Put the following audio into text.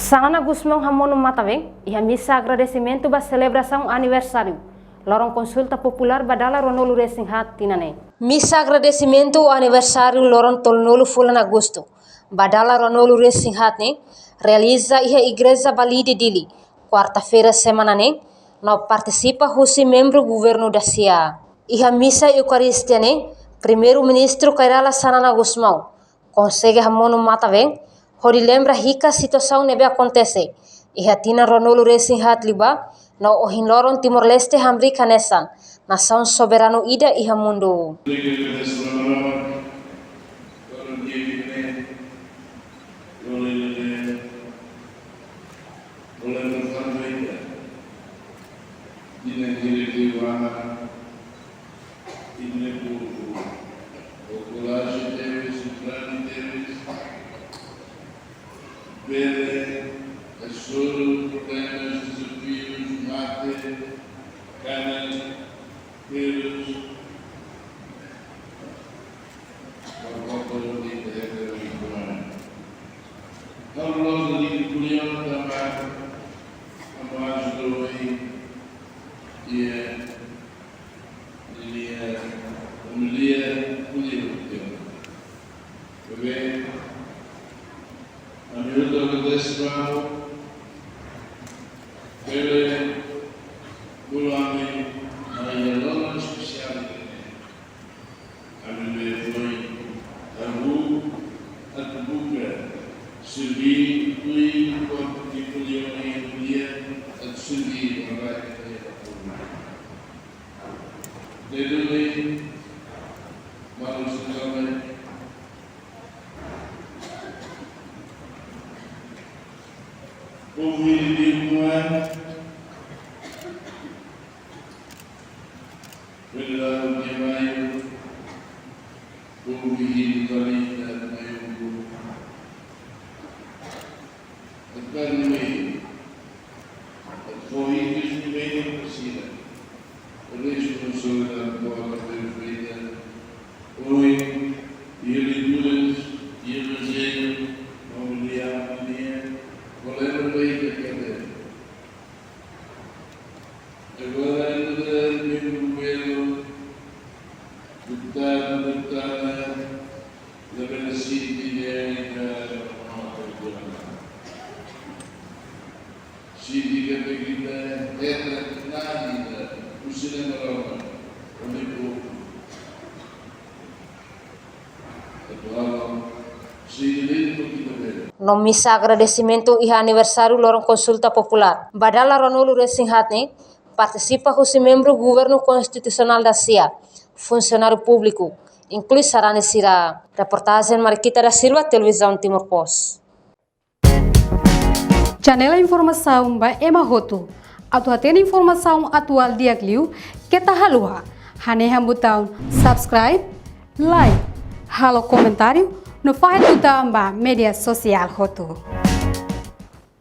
Sanana Gusmão Ramono Mataveng, e a missa agradecimento ba celebração aniversário. Lorong consulta popular badala ronolu resinghat tinane. Missa agradecimento aniversário lorong tolnolu fulan agosto. Badala ronolu resinghat ne realiza a igreja Bali de Dili. Quarta-feira semana ne no participa hosi membro governo da CIA. Iha missa eucaristia ne primeiro-ministro Kairala Sanana Gusmão consegue Ramono Mataveng. Hori lembra rica situação nebe acontece. E hatina ronolu resinghat liba na ohin loron Timor-Leste hamri kanesan. Nação soberano ida iha mundo. Ver as suas problemas, desafios, mate, cana, vírus, a volta do dia da agricultura. Não nós da agricultura também, como ajudou aí, e a mulher política. Bem, a miúda desse mal, ele bulame na ilha especial. A mulher foi a rua, a Tubuca, servir, fui, quando que podia a mulher, a servir, a vai dele, vamos também. Ouvir de Moana, Verão de Maio, ouvir de Valinda de Maio, a Carne, a Corridas de Meio Aparecida, a responsabilidade da obra perfeita, oi, e a leituras, e a resenha, a mulher, a minha. Qual era o país da cadeia? Agora ainda mesmo governo, deputada, da Benacite e da Síndica da Grita, Tetra, Nádida, o cinema Roma, o Lipo, atual, Síndica da No missa agradecimento e aniversário lorong consulta popular. Badala ronolu resinghat ne participa hosi membro governo constitucional da CIA, funcionário público, inclui Sarane Sira. Reportagem Mariquita da Silva, Televisão Timor Post. Janela informação ba Emma Roto. Atual tem informação atual dia Gliu, que tá halua. Haneha botão subscribe, like, halo comentário no faz do media social Roto.